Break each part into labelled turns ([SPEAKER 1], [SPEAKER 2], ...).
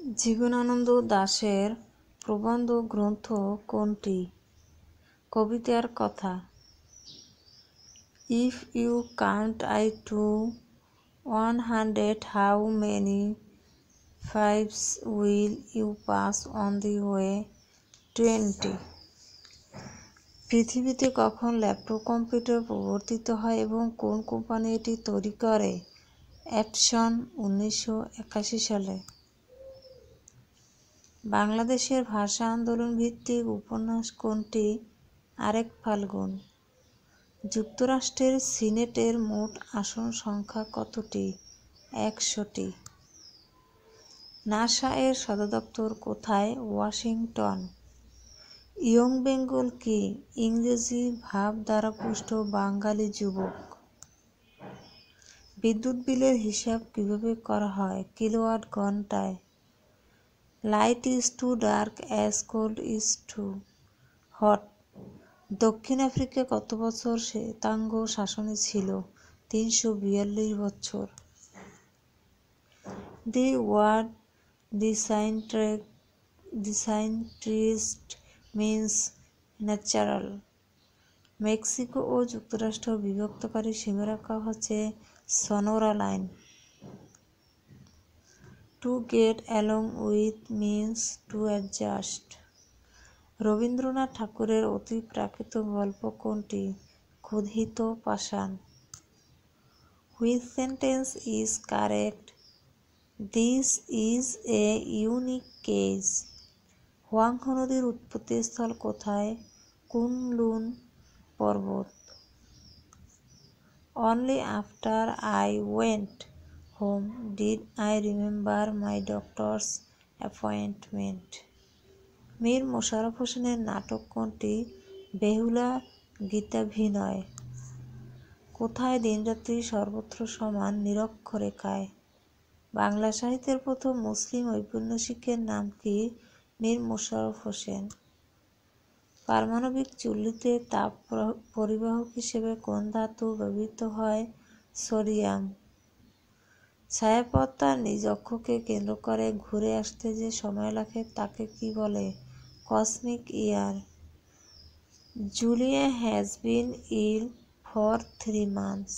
[SPEAKER 1] জীবনানন্দ দাশের প্রবন্ধ গ্রন্থ কোনটি? কবিতার কথা। If you count I to 100, how many fives will you pass on the way? 20। পৃথিবীতে কখন ল্যাপটপ কম্পিউটার প্রবর্তিত হয় এবং কোন কোম্পানি এটি তৈরি করে? এপসন, 1981 সালে। বাংলাদেশের ভাষা আন্দোলন ভিত্তিক উপন্যাস কোনটি? আরেক ফাল্গুন। যুক্তরাষ্ট্রের সিনেটের মোট আসন সংখ্যা কতটি? 100টি। নাসা এর সদর দপ্তর কোথায়? ওয়াশিংটন। ইয়ং বেঙ্গল কি? ইংরেজি ভাব দ্বারা পুষ্ট বাঙালি যুবক। বিদ্যুৎ বিলের হিসাব কিভাবে করা হয়? কিলোওয়াট ঘন্টায়। Light is to dark as cold is to hot. দক্ষিণ আফ্রিকা কত বছর শ্বেতাঙ্গ শাসনে ছিল? 342 বছর। দি ওয়ার্ড ডিসাইন্ট্রিস্ট মিন্স ন্যাচারাল। মেক্সিকো ও যুক্তরাষ্ট্র বিভক্তকারী সীমারেখা হচ্ছে Sonora line. To get along with means to adjust. Rabindranath ঠাকুরের অতি প্রাকৃত গল্প কোনটি? ক্ষুধিত পাষাণ। Which sentence is correct? This is a unique case. Hwang Ho নদীর উৎপত্তিস্থল কোথায়? কুনলুন পর্বত। Only after I went whom did I remember my doctors appointment. Mir Mosharraf হোসেনের নাটক কোনটি? বেহুলা গীতাভিনয়। কোথায় দিনরাত্রি সর্বত্র সমান? নিরক্ষরেখায়। বাংলা সাহিত্যের প্রথম মুসলিম ঔপন্যাসিকের নাম কি? মীর মোশাররফ হোসেন। পারমাণবিক চুল্লিতে তাপ পরিবাহক হিসেবে কোন ধাতু ব্যবহৃত হয়? সোডিয়াম। ছায়াপথ তার নিজ অক্ষকে কেন্দ্র করে ঘুরে আসতে যে সময় লাগে তাকে কি বলে? Cosmic year. Julia has been ill for 3 months।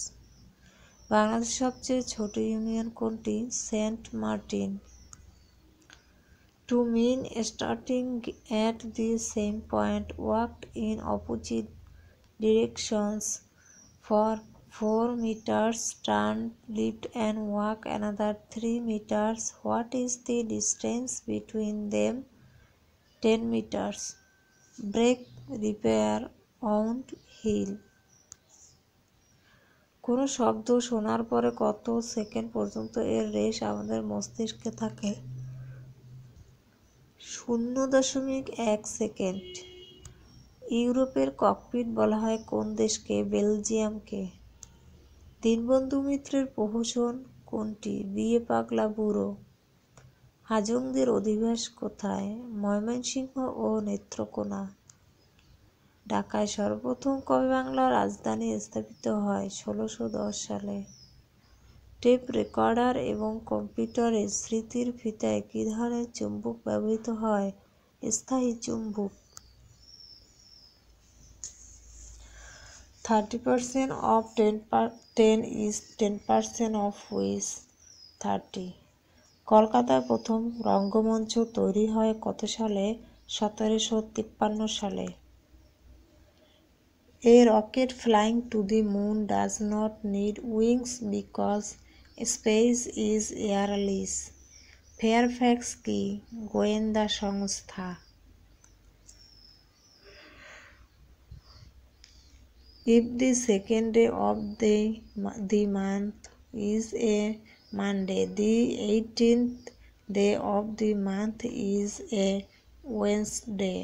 [SPEAKER 1] বাংলাদেশের সবচেয়ে ছোট ইউনিয়ন কোনটি? Saint Martin. Two men starting at the same point walked in opposite directions for 4 meters, turned left and walked another 3 meters. What is the distance between them? 10 meters. Brake repair wound heal. কোনো শব্দ শোনার পরে কত second পর্যন্ত এর রেশ আমাদের মস্তিষ্কে থাকে? 0.1 সেকেন্ড। ইউরোপের ককপিট বলা হয় কোন দেশকে? বেলজিয়ামকে। দীনবন্ধু মিত্রের প্রহসন কোনটি? বিয়ে পাগলা বুড়ো। হাজংদের অধিবাস কোথায়? ময়মনসিংহ ও নেত্রকোনা। ঢাকায় সর্বপ্রথম কবে বাংলার রাজধানী স্থাপিত হয়? 1610 সালে। টেপ রেকর্ডার এবং কম্পিউটারের স্মৃতির ফিতায় কী ধরনের চুম্বক ব্যবহৃত হয়? স্থায়ী চুম্বক। 30% of 10 is 10% of which? 30। কলকাতায় প্রথম রঙ্গমঞ্চ তৈরি হয় কত সালে? 1753 সালে। A rocket flying to the moon does not need wings because space is airless. Fairfax কি? গোয়েন্দা সংস্থা। If the second day of the month is a Monday, the 18th day of the month is a Wednesday.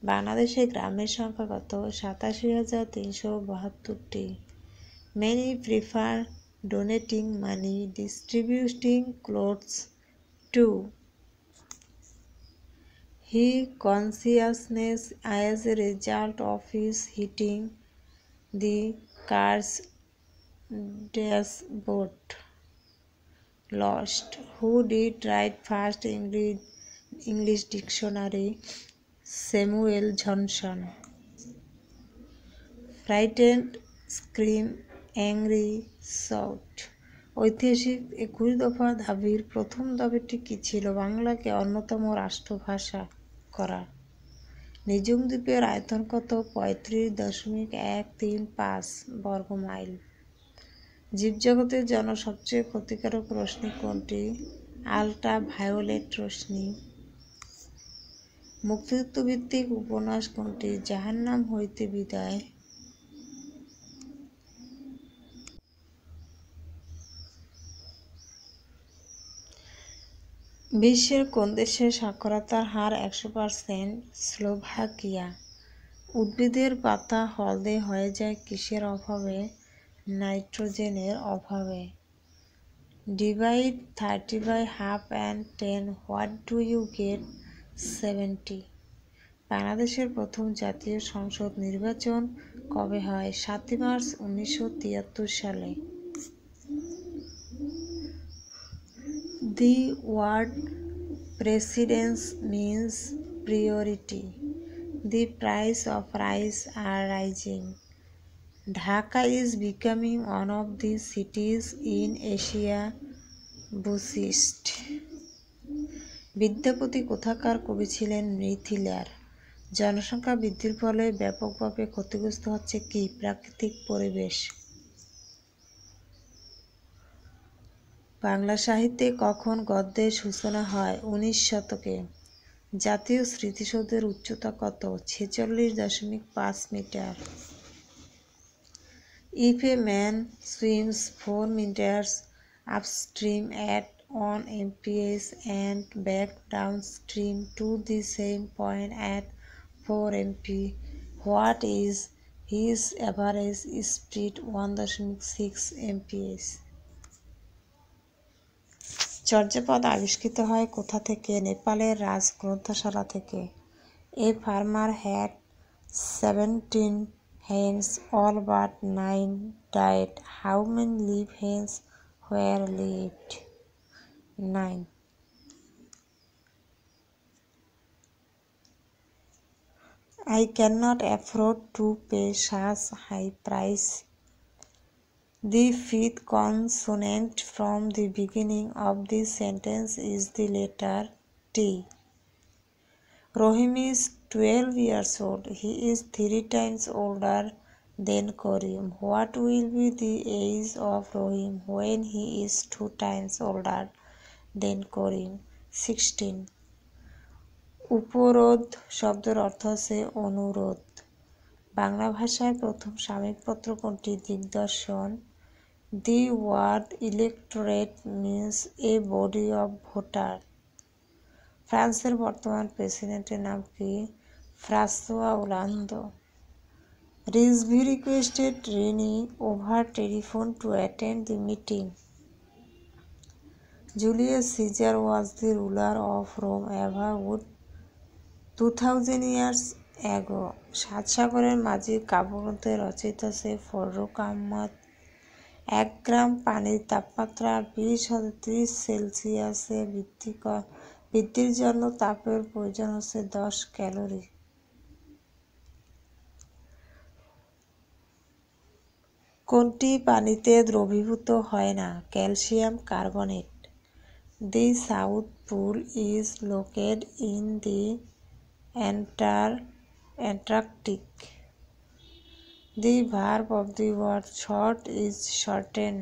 [SPEAKER 1] বাংলাদেশে গ্রামের সংখ্যা কত? 87,372টি। Many prefer donating money, distributing clothes to. He consciousness as a result of his hitting the car's dashboard. Lost. Who did write first English dictionary? Samuel Johnson. Frightened, scream, angry, shout. ঐতিহাসিক 21 দফা দাবির প্রথম দাবিটি কী ছিল? বাংলাকে অন্যতম রাষ্ট্রভাষা করা। নিঝুম দ্বীপের আয়তন কত? 35.135 বর্গমাইল। জীবজগতের জন্য সবচেয়ে ক্ষতিকারক রশ্মি কোনটি? আল্ট্রাভায়োলেট রশ্মি। মুক্তিযুদ্ধভিত্তিক উপন্যাস কোনটি? জাহান্নাম হইতে বিদায়। বিশ্বের কোন দেশের সাক্ষরতার হার 100%? স্লোভাকিয়া। উদ্ভিদের পাতা হলদে হয়ে যায় কিসের অভাবে? নাইট্রোজেনের অভাবে। Divide 30 by half and 10. What do you get? 70. বাংলাদেশের প্রথম জাতীয় সংসদ নির্বাচন কবে হয়? 7 মার্চ 1973 সালে। The word precedence means priority. The price of rice are rising. Dhaka is becoming one of the cities in Asia busiest. Vidyapati কোথাকার কবি ছিলেন? মিথিলার। জনসংখ্যা বৃদ্ধির ফলে ব্যাপকভাবে ক্ষতিগ্রস্ত হচ্ছে কি? প্রাকৃতিক পরিবেশ। বাংলা সাহিত্যে কখন গদ্যের সূচনা হয়? 19 শতকে। জাতীয় স্মৃতিসৌধের উচ্চতা কত? 46.5 metre. If a man swims 4 meters upstream at 1 mph and back downstream to the same point at 4 mph, what is his average speed? 1.6 mph. Charyapada আবিষ্কৃত হয় কোথা থেকে? নেপালের রাজ গ্রন্থশালা থেকে। A farmer had 17 hens, all but 9 died. How many live hens were left? 9. I cannot afford to pay such high price. The fifth consonant from the beginning of this sentence is the letter T. Rohim is 12 years old. He is 3 times older than Karim. What will be the age of Rohim when he is 2 times older than Karim? 16. উপরোধ শব্দের অর্থ হচ্ছে অনুরোধ। বাংলা ভাষায় প্রথম সাময়িকপত্র কোনটি? দিগদর্শন। The word electorate means a body of voter. ফ্রান্সের বর্তমান প্রেসিডেন্টের নাম কি? François ওলান্দো। Rizvi requested Rini over telephone to attend the meeting. Julius Caesar was the ruler of Rome about 2000 years ago. সাত সাগরের মাঝি কাব্যগ্রন্থের রচয়িতা সে ফররুখ আহমদ। 1 গ্রাম পানির তাপমাত্রা 20°C সেলসিয়াসে বৃদ্ধির জন্য তাপের প্রয়োজন হচ্ছে 10 ক্যালোরি। কোনটি পানিতে দ্রবীভূত হয় না? Calcium carbonate. The South Pole is located in the Antarctic. The verb of the word short is shorten.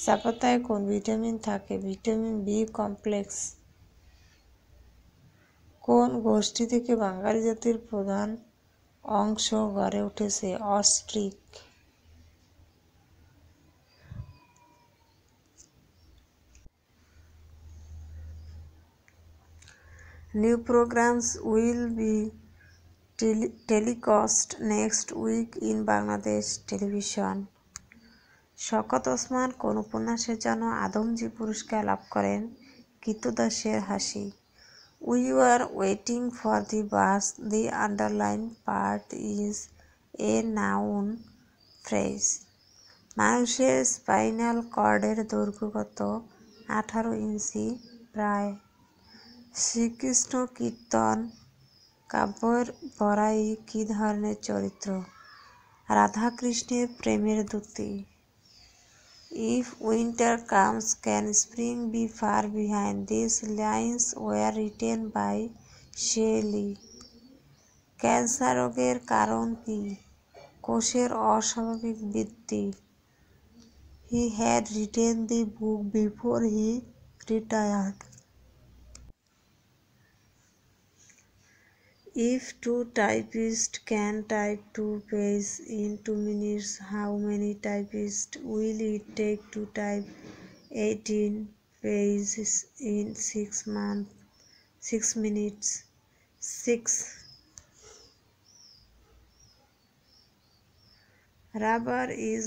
[SPEAKER 1] চা পাতায় কোন ভিটামিন থাকে? Vitamin B complex. কোন গোষ্ঠী থেকে বাঙালি জাতির প্রধান অংশ গড়ে উঠেছে? Austric. New programs will be telecast next week in Bangladesh television. Shawkat Osman কোন উপন্যাসের জন্য আদমজী পুরস্কার লাভ করেন? কৃতদাসের হাসি। We were waiting for the bus. The underlined part is a noun phrase. মানুষের স্পাইনাল কর্ডের দৈর্ঘ্য কত? 18 ইঞ্চি প্রায়। শ্রীকৃষ্ণ কীর্তন কাব্যের বড়াই কী ধরনের চরিত্র? রাধাকৃষ্ণের প্রেমের দূতী। If winter comes, can spring be far behind? These lines were written by Shelley. Cancer রোগের কারণ কি? কোষের অস্বাভাবিক বৃদ্ধি। He had written the book before he retired. If two typists can type 2 pages in 2 minutes, how many typists will it take to type 18 pages in 6 minutes? 6. Rubber is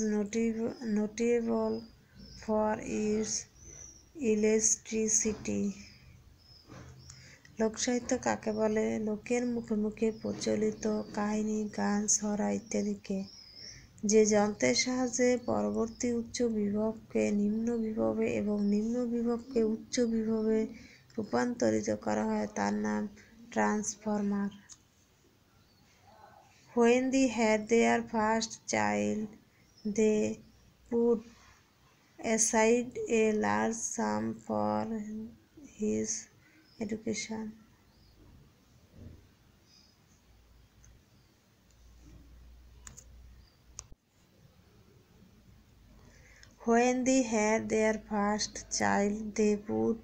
[SPEAKER 1] notable for its elasticity. লোকসাহিত্য কাকে বলে? লোকের মুখে মুখে প্রচলিত কাহিনী, গান, ছড়া ইত্যাদিকে যে যন্ত্রের সাহায্যে পরবর্তী উচ্চ বিভবকে নিম্ন বিভবে এবং নিম্ন বিভবকে উচ্চ বিভবে রূপান্তরিত করা হয় তার নাম transformer. When they had their first child, they put aside a large sum for his education. When they had their first child, they put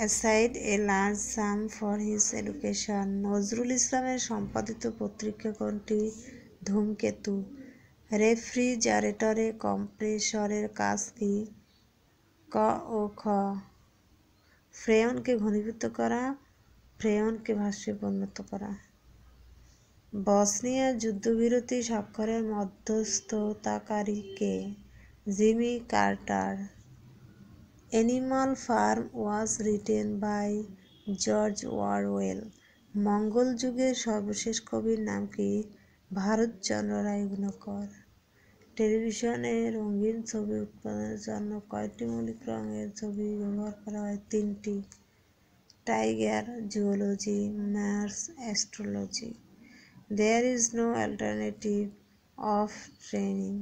[SPEAKER 1] aside a large sum for his education. Nazrul ইসলামের সম্পাদিত পত্রিকা কোনটি? ধূমকেতু। রেফ্রিজারেটরে কম্প্রেসরের কাজ কি? ক ও খ। ফ্রেয়নকে ঘনীভূত করা, ফ্রেয়নকে ভাষ্যে পরিণত করা। বসনিয়া যুদ্ধবিরতি স্বাক্ষরের মধ্যস্থতাকারী কে? Jimmy Carter. Animal Farm was written by George Orwell. মঙ্গল যুগের সর্বশেষ কবির নাম কি? ভারতচন্দ্র রায় গুণকর। টেলিভিশনে রঙিন ছবি উৎপাদনের জন্য কয়টি মৌলিক রঙের ছবি ব্যবহার করা হয়? 3টি। Tiger zoology, Mars astrology. There is no alternative of training.